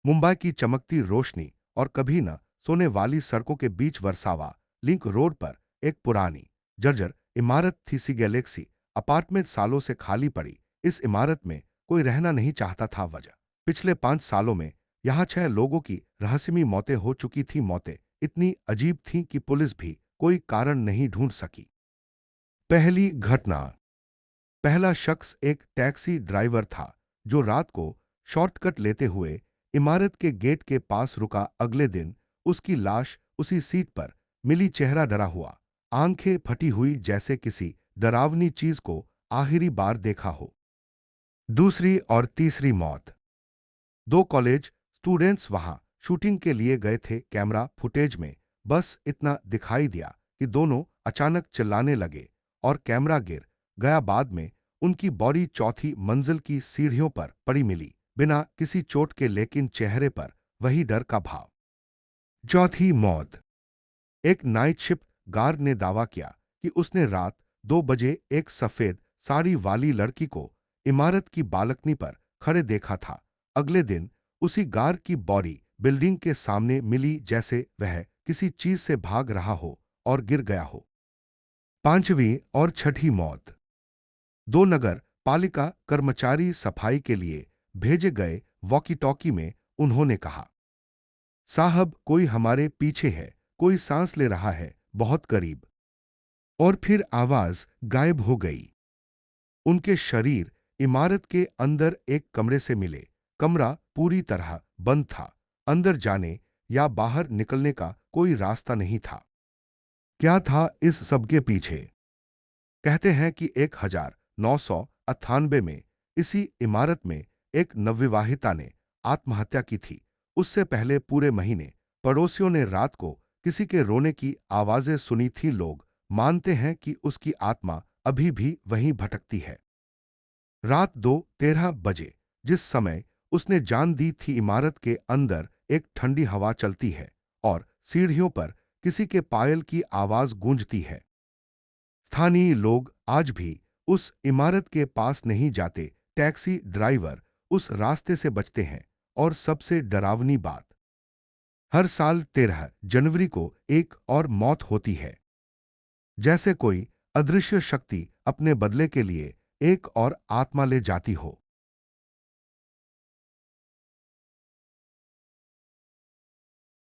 मुंबई की चमकती रोशनी और कभी न सोने वाली सड़कों के बीच वर्सावा लिंक रोड पर एक पुरानी जर्जर इमारत थी। सी गैलेक्सी अपार्टमेंट सालों से खाली पड़ी। इस इमारत में कोई रहना नहीं चाहता था। वजह, पिछले 5 सालों में यहाँ 6 लोगों की रहस्यमयी मौतें हो चुकी थी। मौतें इतनी अजीब थीं कि पुलिस भी कोई कारण नहीं ढूंढ सकी। पहली घटना। पहला शख्स एक टैक्सी ड्राइवर था जो रात को शॉर्टकट लेते हुए इमारत के गेट के पास रुका। अगले दिन उसकी लाश उसी सीट पर मिली। चेहरा डरा हुआ, आंखें फटी हुई, जैसे किसी डरावनी चीज को आखिरी बार देखा हो। दूसरी और तीसरी मौत। 2 कॉलेज स्टूडेंट्स वहां शूटिंग के लिए गए थे। कैमरा फुटेज में बस इतना दिखाई दिया कि दोनों अचानक चिल्लाने लगे और कैमरा गिर गया। बाद में उनकी बॉडी चौथी मंजिल की सीढ़ियों पर पड़ी मिली, बिना किसी चोट के, लेकिन चेहरे पर वही डर का भाव। चौथी मौत। एक नाइट शिफ्ट गार्ड ने दावा किया कि उसने रात 2 बजे एक सफेद साड़ी वाली लड़की को इमारत की बालकनी पर खड़े देखा था। अगले दिन उसी गार्ड की बॉडी बिल्डिंग के सामने मिली, जैसे वह किसी चीज से भाग रहा हो और गिर गया हो। पांचवी और छठी मौत। 2 नगर पालिका कर्मचारी सफाई के लिए भेजे गए। वॉकी टॉकी में उन्होंने कहा, साहब कोई हमारे पीछे है, कोई सांस ले रहा है, बहुत करीब। और फिर आवाज गायब हो गई। उनके शरीर इमारत के अंदर एक कमरे से मिले। कमरा पूरी तरह बंद था। अंदर जाने या बाहर निकलने का कोई रास्ता नहीं था। क्या था इस सबके पीछे? कहते हैं कि 1998 में इसी इमारत में एक नवविवाहिता ने आत्महत्या की थी। उससे पहले पूरे महीने पड़ोसियों ने रात को किसी के रोने की आवाजें सुनी थी। लोग मानते हैं कि उसकी आत्मा अभी भी वहीं भटकती है। रात 2:13 बजे, जिस समय उसने जान दी थी, इमारत के अंदर एक ठंडी हवा चलती है और सीढ़ियों पर किसी के पायल की आवाज गूंजती है। स्थानीय लोग आज भी उस इमारत के पास नहीं जाते। टैक्सी ड्राइवर उस रास्ते से बचते हैं। और सबसे डरावनी बात, हर साल 13 जनवरी को एक और मौत होती है, जैसे कोई अदृश्य शक्ति अपने बदले के लिए एक और आत्मा ले जाती हो।